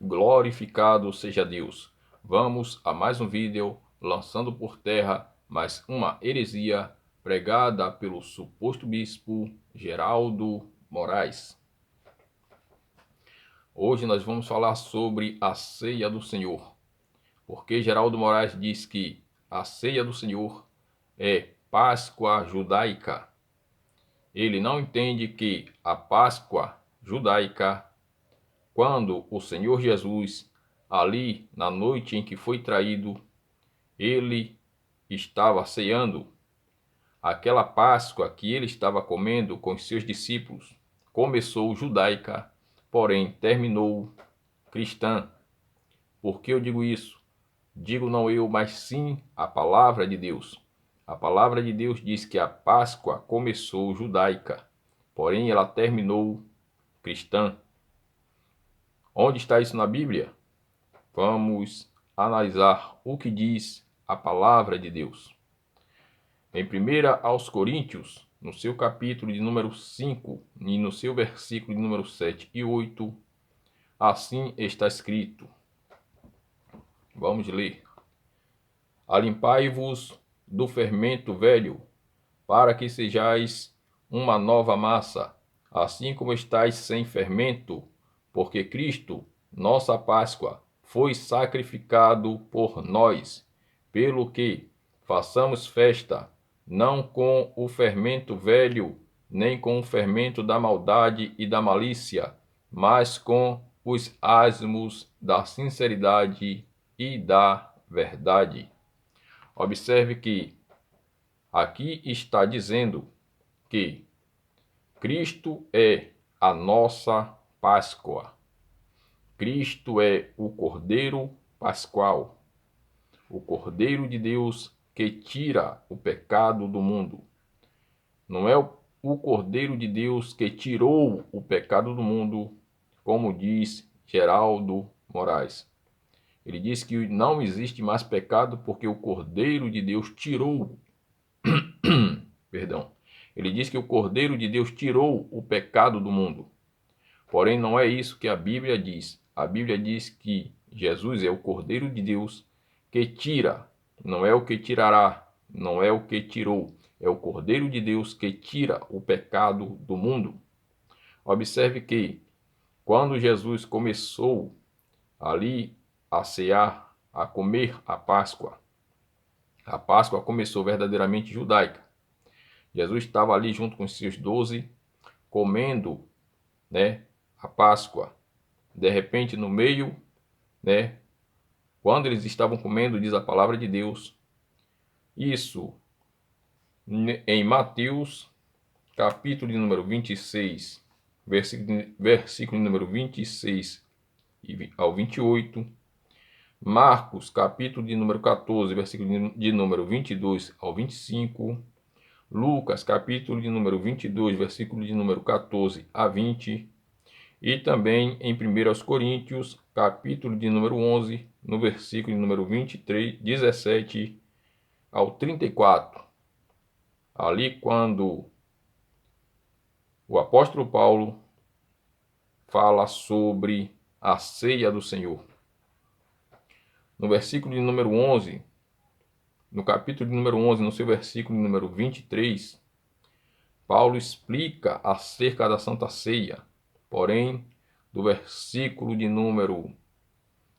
Glorificado seja Deus. Vamos a mais um vídeo lançando por terra mais uma heresia pregada pelo suposto bispo Geraldo Moraes. Hoje nós vamos falar sobre a ceia do Senhor, porque Geraldo Moraes diz que a ceia do Senhor é Páscoa judaica. Ele não entende que a Páscoa judaica, quando o Senhor Jesus, ali na noite em que foi traído, ele estava ceando. Aquela Páscoa que ele estava comendo com os seus discípulos começou judaica, porém terminou cristã. Por que eu digo isso? Digo não eu, mas sim a palavra de Deus. A palavra de Deus diz que a Páscoa começou judaica, porém ela terminou cristã. Onde está isso na Bíblia? Vamos analisar o que diz a palavra de Deus. Em 1 aos Coríntios, no seu capítulo de número 5 e no seu versículo de número 7 e 8, assim está escrito. Vamos ler. Alimpai-vos do fermento velho, para que sejais uma nova massa, assim como estáis sem fermento, porque Cristo, nossa Páscoa, foi sacrificado por nós, pelo que façamos festa, não com o fermento velho, nem com o fermento da maldade e da malícia, mas com os asmos da sinceridade e da verdade. Observe que aqui está dizendo que Cristo é a nossa Páscoa. Cristo é o Cordeiro Pascual, o Cordeiro de Deus que tira o pecado do mundo. Não é o Cordeiro de Deus que tirou o pecado do mundo, como diz Geraldo Moraes. Ele diz que não existe mais pecado porque o Cordeiro de Deus tirou perdão. Ele diz que o Cordeiro de Deus tirou o pecado do mundo. Porém, não é isso que a Bíblia diz. A Bíblia diz que Jesus é o Cordeiro de Deus que tira, não é o que tirará, não é o que tirou, é o Cordeiro de Deus que tira o pecado do mundo. Observe que quando Jesus começou ali a cear, a comer a Páscoa começou verdadeiramente judaica. Jesus estava ali junto com os seus 12, comendo, a Páscoa. De repente, no meio, quando eles estavam comendo, diz a palavra de Deus, isso em Mateus, capítulo de número 26, versículo número 26 ao 28, Marcos, capítulo de número 14, versículo de número 22 ao 25, Lucas, capítulo de número 22, versículo de número 14 a 20, e também em 1 Coríntios, capítulo de número 11, no versículo de número 23, 17 ao 34. Ali quando o apóstolo Paulo fala sobre a ceia do Senhor. No versículo de número 11, no capítulo de número 11, no seu versículo de número 23, Paulo explica acerca da Santa Ceia. Porém, do versículo de número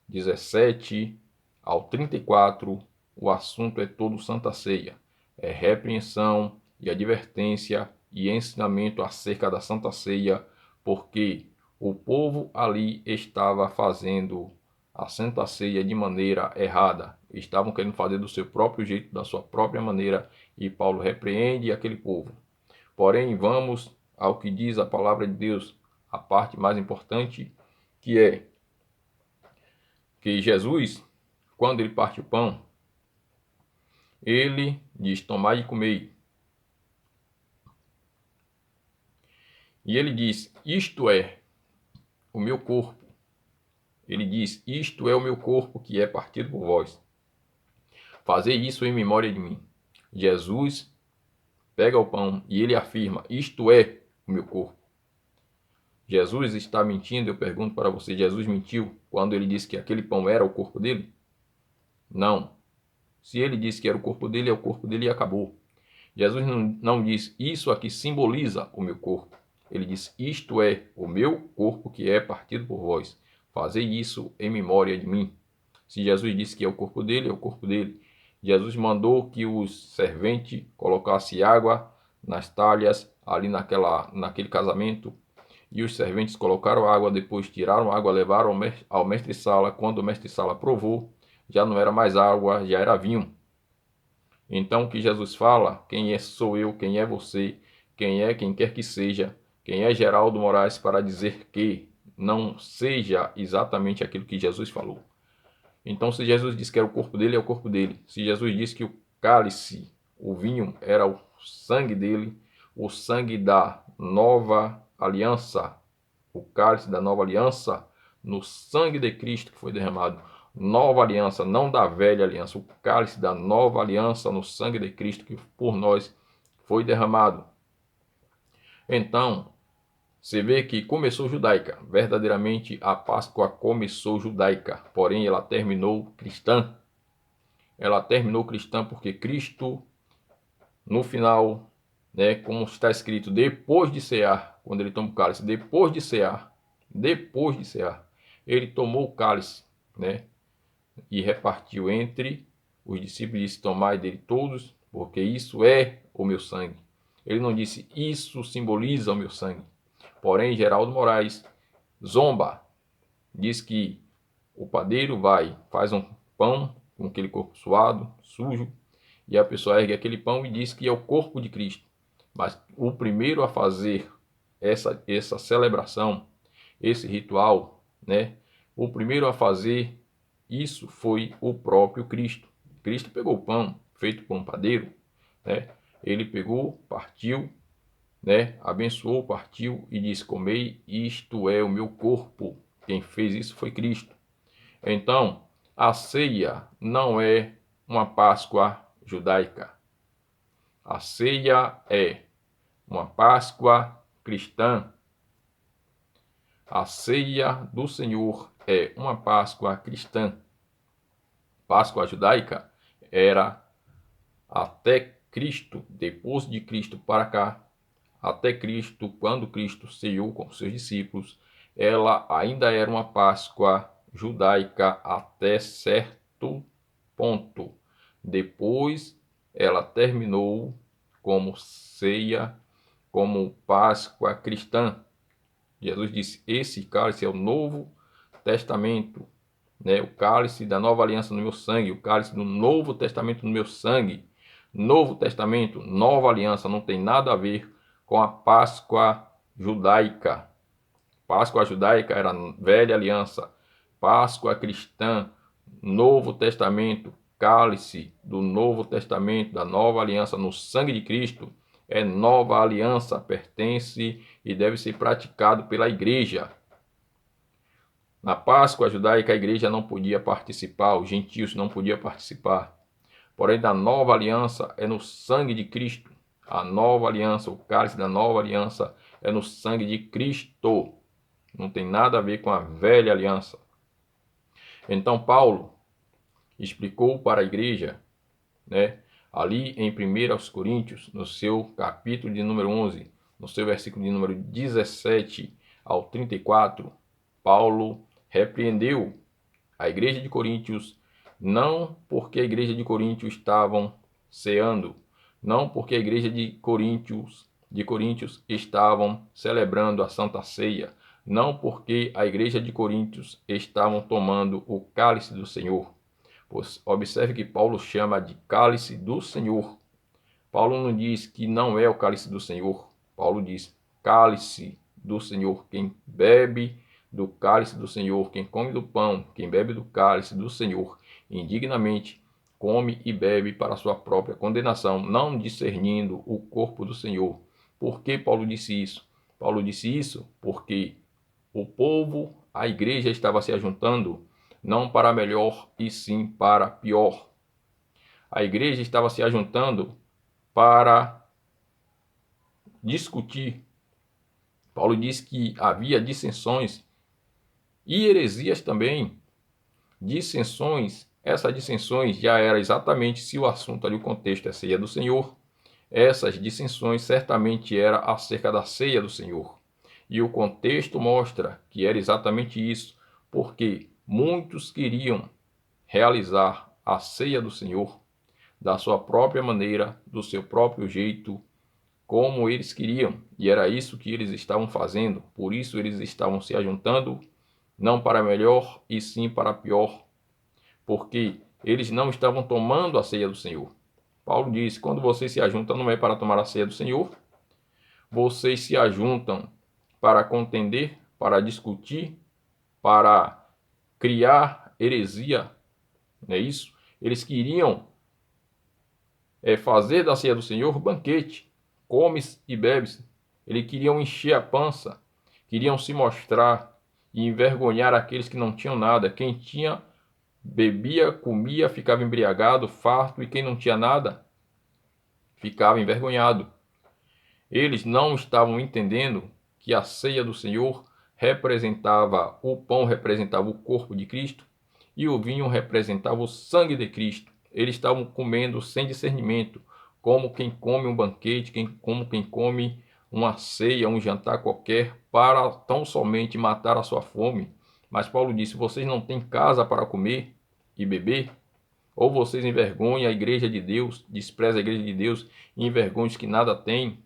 17 ao 34, o assunto é todo Santa Ceia. É repreensão e advertência e ensinamento acerca da Santa Ceia, porque o povo ali estava fazendo a Santa Ceia de maneira errada. Estavam querendo fazer do seu próprio jeito, da sua própria maneira, e Paulo repreende aquele povo. Porém, vamos ao que diz a palavra de Deus, a parte mais importante, que é que Jesus, quando ele parte o pão, ele diz, tomai e comei. E ele diz, isto é o meu corpo. Ele diz, isto é o meu corpo que é partido por vós. Fazei isso em memória de mim. Jesus pega o pão e ele afirma, isto é o meu corpo. Jesus está mentindo? Eu pergunto para você, Jesus mentiu quando ele disse que aquele pão era o corpo dele? Não. Se ele disse que era o corpo dele, é o corpo dele e acabou. Jesus não disse, isso aqui simboliza o meu corpo. Ele disse, isto é o meu corpo que é partido por vós. Fazei isso em memória de mim. Se Jesus disse que é o corpo dele, é o corpo dele. Jesus mandou que os serventes colocassem água nas talhas, ali naquele casamento. E os serventes colocaram água, depois tiraram água, levaram ao mestre-sala. Quando o mestre-sala provou, já não era mais água, já era vinho. Então o que Jesus fala, quem é sou eu, quem é você, quem é quem quer que seja, quem é Geraldo Moraes para dizer que não seja exatamente aquilo que Jesus falou. Então se Jesus disse que era o corpo dele, é o corpo dele. Se Jesus disse que o cálice, o vinho, era o sangue dele, o sangue da nova aliança, o cálice da nova aliança, no sangue de Cristo que foi derramado. Nova aliança, não da velha aliança, o cálice da nova aliança no sangue de Cristo que por nós foi derramado. Então, você vê que começou judaica, verdadeiramente a Páscoa começou judaica, porém ela terminou cristã. Ela terminou cristã porque Cristo, no final, né, como está escrito, depois de cear, quando ele toma o cálice, depois de cear, ele tomou o cálice, né, e repartiu entre os discípulos e disse, tomai dele todos, porque isso é o meu sangue. Ele não disse, isso simboliza o meu sangue. Porém, Geraldo Moraes zomba, diz que o padeiro faz um pão com aquele corpo suado, sujo, e a pessoa ergue aquele pão e diz que é o corpo de Cristo. Mas o primeiro a fazer essa celebração, esse ritual, né? O primeiro a fazer isso foi o próprio Cristo. Cristo pegou o pão feito por um padeiro, né? Ele pegou, partiu, né? Abençoou, partiu e disse, comei, isto é o meu corpo. Quem fez isso foi Cristo. Então, a ceia não é uma Páscoa judaica. A ceia é uma Páscoa cristã. A ceia do Senhor é uma Páscoa cristã. Páscoa judaica era até Cristo, depois de Cristo para cá, até Cristo, quando Cristo ceiou com seus discípulos, ela ainda era uma Páscoa judaica até certo ponto. Depois ela terminou como ceia, como Páscoa cristã. Jesus disse, esse cálice é o Novo Testamento, né? O cálice da nova aliança no meu sangue, o cálice do Novo Testamento no meu sangue. Novo Testamento, nova aliança, não tem nada a ver com a Páscoa judaica. Páscoa judaica era a velha aliança. Páscoa cristã, Novo Testamento, cálice do Novo Testamento, da nova aliança no sangue de Cristo, é nova aliança, pertence e deve ser praticado pela igreja. Na Páscoa judaica, a igreja não podia participar, os gentios não podiam participar. Porém, da nova aliança é no sangue de Cristo. A nova aliança, o cálice da nova aliança é no sangue de Cristo. Não tem nada a ver com a velha aliança. Então, Paulo explicou para a igreja, né, ali em 1 Coríntios, no seu capítulo de número 11, no seu versículo de número 17 ao 34, Paulo repreendeu a igreja de Coríntios, não porque a igreja de Coríntios estavam ceando, não porque a igreja de Coríntios estavam celebrando a Santa Ceia, não porque a igreja de Coríntios estavam tomando o cálice do Senhor. Pois observe que Paulo chama de cálice do Senhor. Paulo não diz que não é o cálice do Senhor. Paulo diz cálice do Senhor. Quem bebe do cálice do Senhor, quem come do pão, quem bebe do cálice do Senhor, indignamente come e bebe para a sua própria condenação, não discernindo o corpo do Senhor. Por que Paulo disse isso? Paulo disse isso porque o povo, a igreja estava se ajuntando não para melhor e sim para pior. A igreja estava se ajuntando para discutir Paulo diz que havia dissensões e heresias também. Dissensões, essas dissensões já era exatamente, se o assunto ali, o contexto é ceia do Senhor, essas dissensões certamente era acerca da ceia do Senhor. E o contexto mostra que era exatamente isso, porque muitos queriam realizar a ceia do Senhor da sua própria maneira, do seu próprio jeito, como eles queriam. E era isso que eles estavam fazendo. Por isso eles estavam se ajuntando, não para melhor, e sim para pior, porque eles não estavam tomando a ceia do Senhor. Paulo disse: quando vocês se ajuntam, não é para tomar a ceia do Senhor, vocês se ajuntam para contender, para discutir, para criar heresia, não é isso? Eles queriam fazer da ceia do Senhor banquete, comes e bebes. Eles queriam encher a pança, queriam se mostrar e envergonhar aqueles que não tinham nada. Quem tinha, bebia, comia, ficava embriagado, farto, e quem não tinha nada, ficava envergonhado. Eles não estavam entendendo que a ceia do Senhor representava, o pão representava o corpo de Cristo e o vinho representava o sangue de Cristo. Eles estavam comendo sem discernimento, como quem come um banquete, como quem come uma ceia, um jantar qualquer, para tão somente matar a sua fome. Mas Paulo disse: vocês não têm casa para comer e beber? Ou vocês envergonham a igreja de Deus, desprezam a igreja de Deus e envergonham os que nada têm?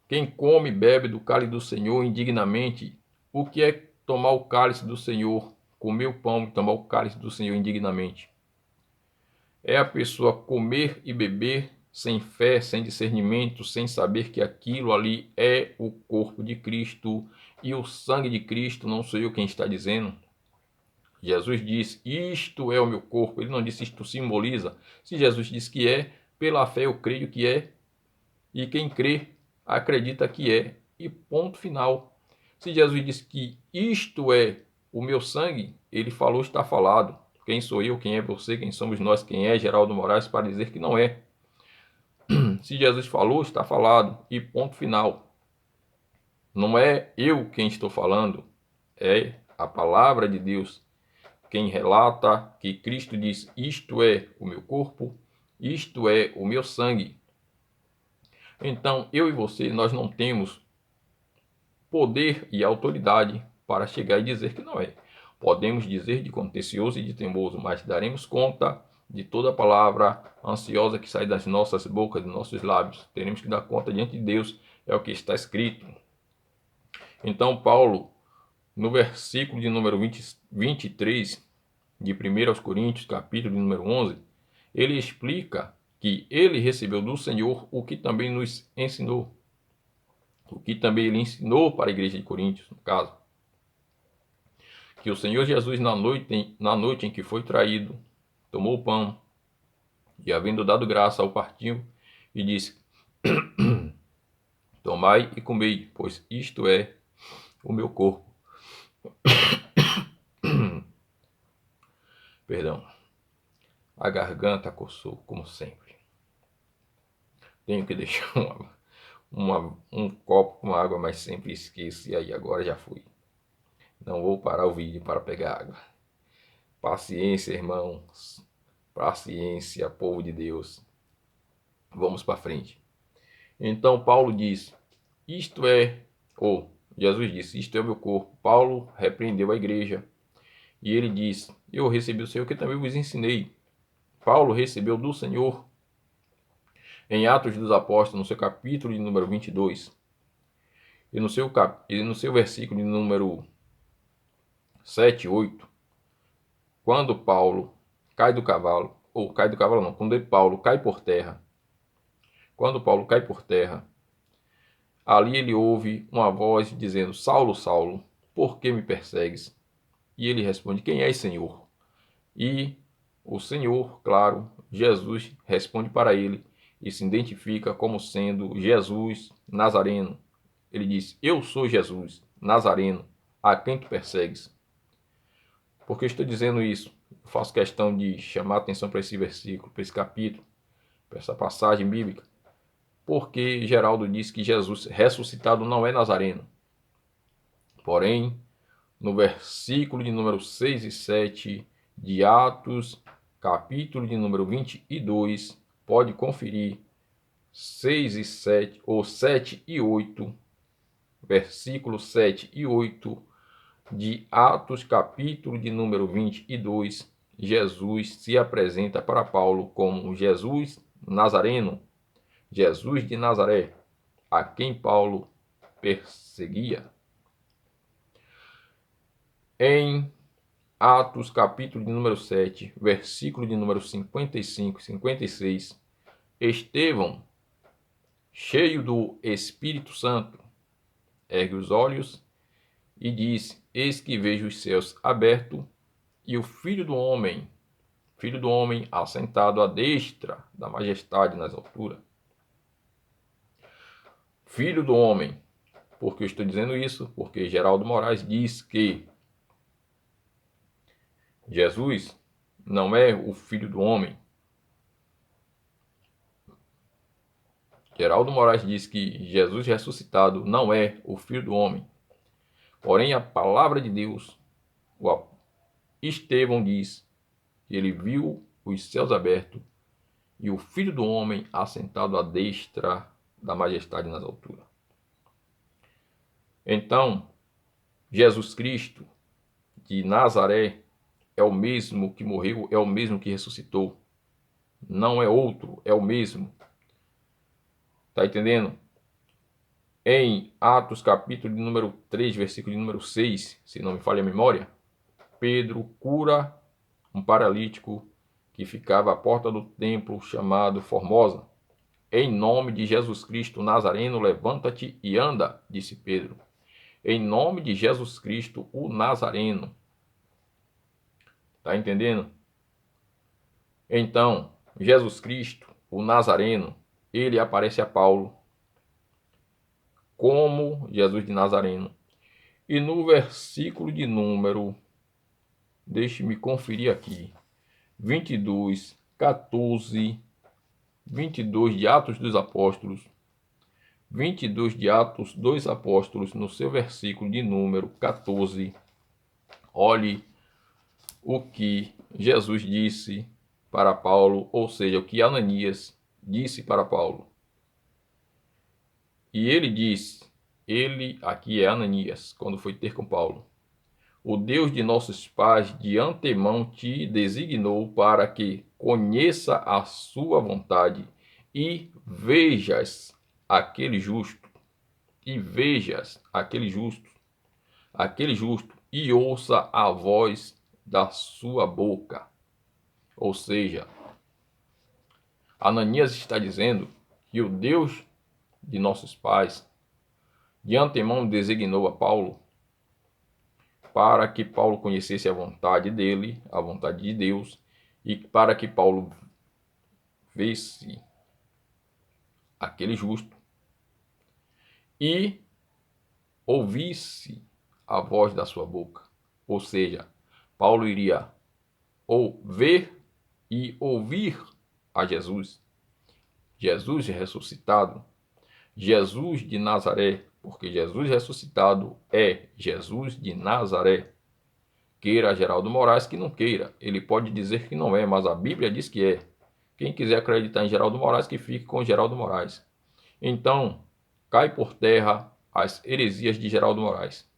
Quem come e bebe do cálice do Senhor indignamente, o que é tomar o cálice do Senhor, comer o pão e tomar o cálice do Senhor indignamente? É a pessoa comer e beber sem fé, sem discernimento, sem saber que aquilo ali é o corpo de Cristo e o sangue de Cristo. Não sou eu quem está dizendo. Jesus disse: isto é o meu corpo. Ele não disse isto simboliza. Se Jesus disse que é, pela fé eu creio que é. E quem crê, acredita que é. E ponto final. Se Jesus disse que isto é o meu sangue, ele falou, está falado. Quem sou eu, quem é você, quem somos nós, quem é Geraldo Moraes para dizer que não é. Se Jesus falou, está falado. E ponto final. Não é eu quem estou falando, é a palavra de Deus quem relata que Cristo diz: isto é o meu corpo, isto é o meu sangue. Então, eu e você, nós não temos poder e autoridade para chegar e dizer que não é. Podemos dizer de contencioso e de teimoso, mas daremos conta de toda palavra ansiosa que sai das nossas bocas, dos nossos lábios. Teremos que dar conta diante de Deus, é o que está escrito. Então, Paulo, no versículo de número 23, de 1 aos Coríntios, capítulo de número 11, ele explica que ele recebeu do Senhor o que também nos ensinou. O que também ele ensinou para a igreja de Coríntios, no caso. Que o Senhor Jesus, na noite em que foi traído, tomou o pão e, havendo dado graça ao partiu, e disse: tomai e comei, pois isto é o meu corpo. Perdão, a garganta coçou, como sempre. Tenho que deixar um copo com água, mas sempre esqueço, e aí agora já fui. Não vou parar o vídeo para pegar água. Paciência, irmãos. Paciência, povo de Deus. Vamos para frente. Então Paulo diz: isto é, ou Jesus disse: isto é o meu corpo. Paulo repreendeu a igreja e ele diz: eu recebi do Senhor que também vos ensinei. Paulo recebeu do Senhor em Atos dos Apóstolos, no seu capítulo de número 22, e no seu versículo de número 7, 8, quando Paulo cai do cavalo, ou cai do cavalo não, quando Paulo cai por terra, quando Paulo cai por terra, ali ele ouve uma voz dizendo: Saulo, Saulo, por que me persegues? E ele responde: quem és, Senhor? E o Senhor, claro, Jesus, responde para ele e se identifica como sendo Jesus Nazareno. Ele diz: eu sou Jesus Nazareno, a quem tu persegues. Por que eu estou dizendo isso? Eu faço questão de chamar a atenção para esse versículo, para esse capítulo, para essa passagem bíblica, porque Geraldo diz que Jesus ressuscitado não é nazareno. Porém, no versículo de número 6 e 7 de Atos, capítulo de número 22, pode conferir 6 e 7, ou 7 e 8, versículo 7 e 8 de Atos, capítulo de número 22, Jesus se apresenta para Paulo como Jesus Nazareno, Jesus de Nazaré, a quem Paulo perseguia. Em Atos, capítulo de número 7, versículo de número 55 e 56, Estevão, cheio do Espírito Santo, ergue os olhos e diz: Eis que vejo os céus abertos e o Filho do Homem assentado à destra da majestade nas alturas. Filho do Homem. Por que eu estou dizendo isso? Porque Geraldo Moraes diz que Jesus não é o Filho do Homem. Geraldo Moraes diz que Jesus ressuscitado não é o Filho do Homem. Porém, a palavra de Deus, o Estevão diz que ele viu os céus abertos e o Filho do Homem assentado à destra da majestade nas alturas. Então, Jesus Cristo de Nazaré é o mesmo que morreu, é o mesmo que ressuscitou. Não é outro, é o mesmo. Tá entendendo? Em Atos, capítulo de número 3, versículo de número 6, se não me falha a memória, Pedro cura um paralítico que ficava à porta do templo chamado Formosa. Em nome de Jesus Cristo Nazareno, levanta-te e anda, disse Pedro. Em nome de Jesus Cristo, o Nazareno. Tá entendendo? Então, Jesus Cristo, o Nazareno, ele aparece a Paulo como Jesus de Nazareno. E no versículo de número, deixe-me conferir aqui, 22, 14, 22 de Atos dos Apóstolos, 22 de Atos dos Apóstolos, no seu versículo de número 14, olhe o que Jesus disse para Paulo, ou seja, o que Ananias disse para Paulo. E ele disse, ele aqui é Ananias, quando foi ter com Paulo: o Deus de nossos pais de antemão te designou para que conheça a sua vontade e vejas aquele justo, e ouça a voz da sua boca. Ou seja, Ananias está dizendo que o Deus de nossos pais de antemão designou a Paulo para que Paulo conhecesse a vontade dele, a vontade de Deus, e para que Paulo visse aquele justo e ouvisse a voz da sua boca. Ou seja, Paulo iria ou ver e ouvir a Jesus. Jesus ressuscitado, Jesus de Nazaré, porque Jesus ressuscitado é Jesus de Nazaré. Queira Geraldo Moraes que não queira, ele pode dizer que não é, mas a Bíblia diz que é. Quem quiser acreditar em Geraldo Moraes, que fique com Geraldo Moraes. Então, cai por terra as heresias de Geraldo Moraes.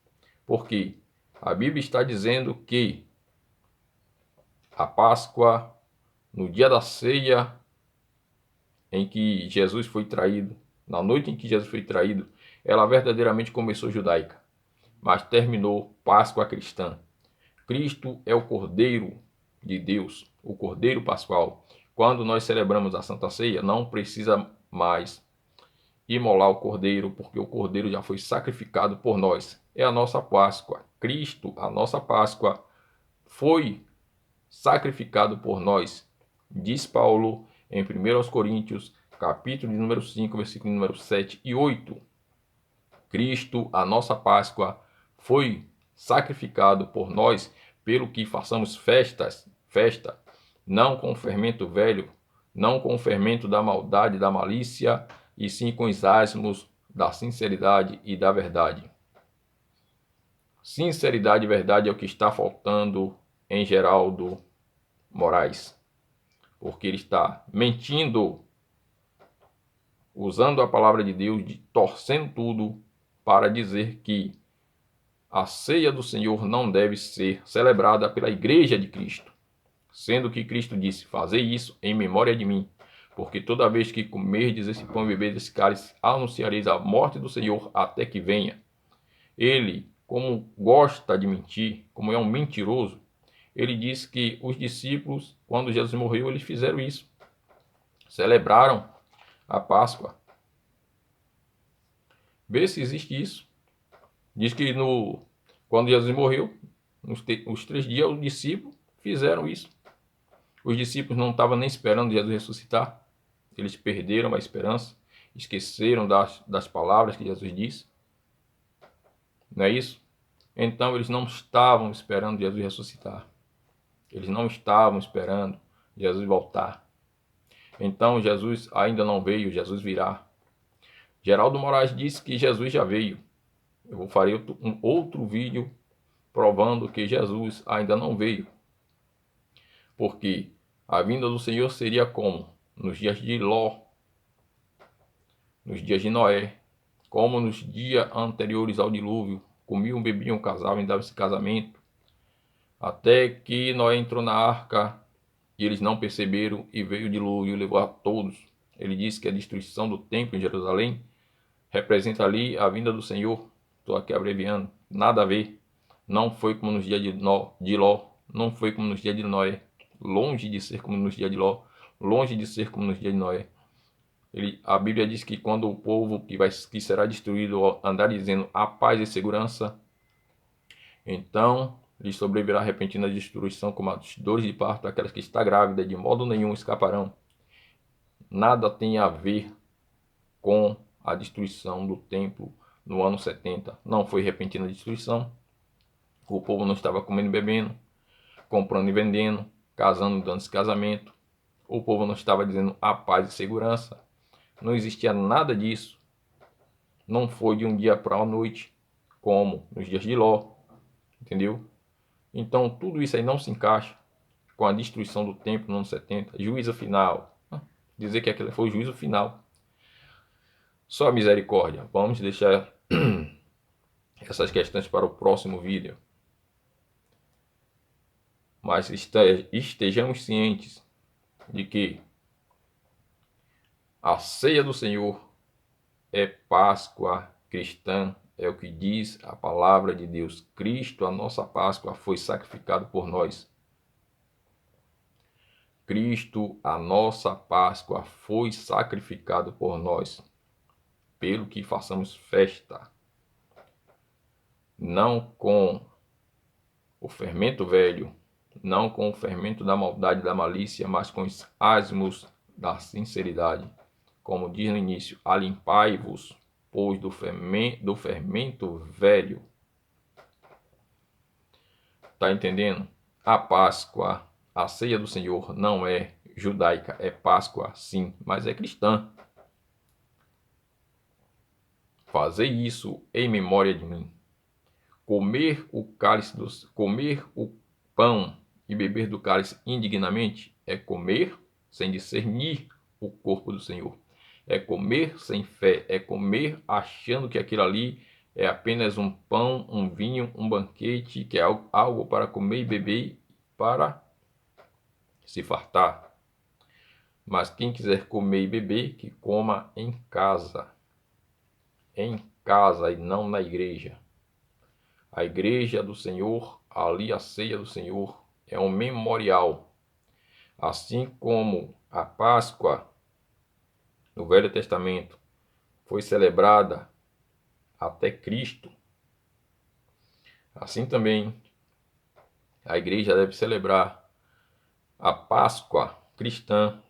Porque a Bíblia está dizendo que a Páscoa, no dia da ceia em que Jesus foi traído, na noite em que Jesus foi traído, ela verdadeiramente começou judaica, mas terminou Páscoa cristã. Cristo é o Cordeiro de Deus, o Cordeiro Pascual. Quando nós celebramos a Santa Ceia, não precisa mais imolar o Cordeiro, porque o Cordeiro já foi sacrificado por nós. É a nossa Páscoa. Cristo, a nossa Páscoa, foi sacrificado por nós. Diz Paulo em 1 Coríntios, capítulo de número 5, versículo de número 7 e 8. Cristo, a nossa Páscoa, foi sacrificado por nós, pelo que façamos festa, não com fermento velho, não com fermento da maldade, da malícia e sim com os asmos da sinceridade e da verdade. Sinceridade e verdade é o que está faltando em Geraldo Moraes, porque ele está mentindo, usando a palavra de Deus, torcendo tudo para dizer que a ceia do Senhor não deve ser celebrada pela Igreja de Cristo, sendo que Cristo disse: fazei isso em memória de mim, porque toda vez que comerdes esse pão e beberdes esse cálice, anunciareis a morte do Senhor até que venha. Ele, como gosta de mentir, como é um mentiroso, ele disse que os discípulos, quando Jesus morreu, eles fizeram isso, celebraram a Páscoa. Vê se existe isso. Diz que quando Jesus morreu, os 3 dias, os discípulos fizeram isso. Os discípulos não estavam nem esperando Jesus ressuscitar. Eles perderam a esperança, esqueceram das palavras que Jesus disse. Não é isso? Então eles não estavam esperando Jesus ressuscitar. Eles não estavam esperando Jesus voltar. Então Jesus ainda não veio, Jesus virá. Geraldo Moraes disse que Jesus já veio. Eu farei um outro vídeo provando que Jesus ainda não veio. Porque a vinda do Senhor seria como? Nos dias de Ló, nos dias de Noé, como nos dias anteriores ao dilúvio. Comiam, bebiam, casavam e davam esse casamento. Até que Noé entrou na arca e eles não perceberam e veio o dilúvio e levou a todos. Ele disse que a destruição do templo em Jerusalém representa ali a vinda do Senhor. Estou aqui abreviando. Nada a ver. Não foi como nos dias de Ló. Não foi como nos dias de Noé. Longe de ser como nos dias de Ló. Longe de ser como nos dias de Noé. A Bíblia diz que quando o povo que será destruído andar dizendo a paz e segurança, então lhe sobrevirá repentina destruição como as dores de parto daquelas que está grávida, de modo nenhum escaparão. Nada tem a ver com a destruição do templo no ano 70. Não foi repentina destruição. O povo não estava comendo e bebendo, comprando e vendendo, casando e dando-se casamento. O povo não estava dizendo a paz e segurança. Não existia nada disso. Não foi de um dia para a noite, como nos dias de Ló. Entendeu? Então tudo isso aí não se encaixa com a destruição do templo no ano 70. Juízo final. Dizer que aquele foi o juízo final. Só misericórdia. Vamos deixar essas questões para o próximo vídeo. Mas estejamos cientes de que a ceia do Senhor é Páscoa cristã, é o que diz a palavra de Deus. Cristo, a nossa Páscoa, foi sacrificado por nós. Cristo, a nossa Páscoa, foi sacrificado por nós, pelo que façamos festa, não com o fermento velho, não com o fermento da maldade e da malícia, mas com os asmos da sinceridade. Como diz no início, alimpai-vos, pois do fermento velho. Tá entendendo? A Páscoa, a ceia do Senhor não é judaica, é Páscoa sim, mas é cristã. Fazei isso em memória de mim. Comer o pão e beber do cálice indignamente é comer sem discernir o corpo do Senhor. É comer sem fé, é comer achando que aquilo ali é apenas um pão, um vinho, um banquete, que é algo para comer e beber para se fartar. Mas quem quiser comer e beber, que coma em casa. Em casa e não na igreja. A igreja do Senhor, ali a ceia do Senhor, é um memorial. Assim como a Páscoa no Velho Testamento foi celebrada até Cristo, assim também a igreja deve celebrar a Páscoa cristã,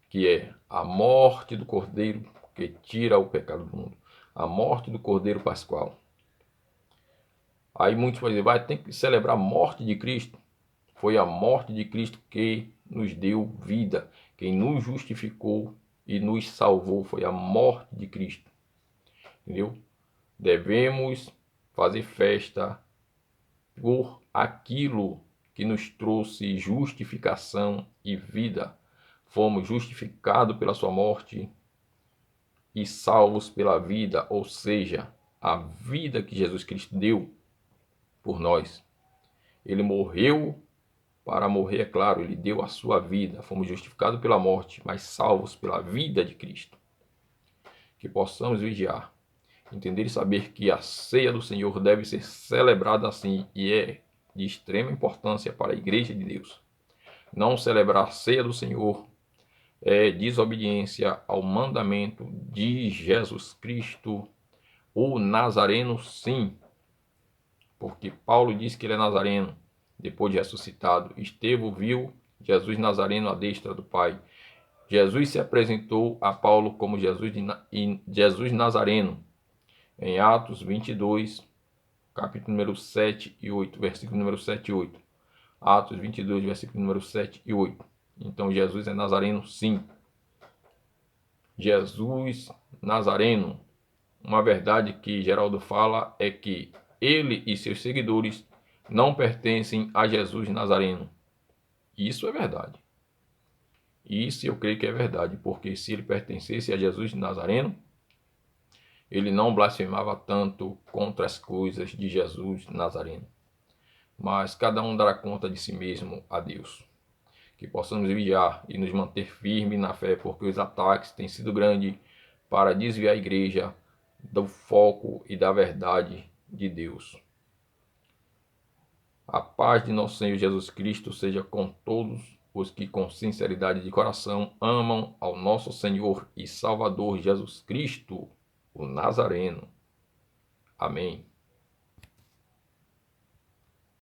que é a morte do Cordeiro que tira o pecado do mundo. A morte do Cordeiro Pascual. Aí muitos vão dizer, vai ter que celebrar a morte de Cristo. Foi a morte de Cristo que nos deu vida, quem nos justificou e nos salvou, foi a morte de Cristo. Entendeu? Devemos fazer festa por aquilo que nos trouxe justificação e vida. Fomos justificados pela sua morte e salvos pela vida, ou seja, a vida que Jesus Cristo deu por nós. Ele morreu para morrer, é claro, ele deu a sua vida. Fomos justificados pela morte, mas salvos pela vida de Cristo. Que possamos vigiar, entender e saber que a ceia do Senhor deve ser celebrada assim e é de extrema importância para a Igreja de Deus. Não celebrar a ceia do Senhor é desobediência ao mandamento de Jesus Cristo, o Nazareno, sim, porque Paulo diz que ele é nazareno, depois de ressuscitado. Estevão viu Jesus Nazareno à destra do Pai. Jesus se apresentou a Paulo como Jesus Nazareno, em Atos 22, capítulo número 7 e 8, versículo número 7 e 8. Atos 22, versículo número 7 e 8. Então Jesus é nazareno, sim. Jesus Nazareno. Uma verdade que Geraldo fala é que ele e seus seguidores não pertencem a Jesus Nazareno. Isso é verdade. Isso eu creio que é verdade, porque se ele pertencesse a Jesus Nazareno, ele não blasfemava tanto contra as coisas de Jesus Nazareno. Mas cada um dará conta de si mesmo a Deus. Que possamos vigiar e nos manter firmes na fé, porque os ataques têm sido grandes para desviar a igreja do foco e da verdade de Deus. A paz de nosso Senhor Jesus Cristo seja com todos os que com sinceridade de coração amam ao nosso Senhor e Salvador Jesus Cristo, o Nazareno. Amém.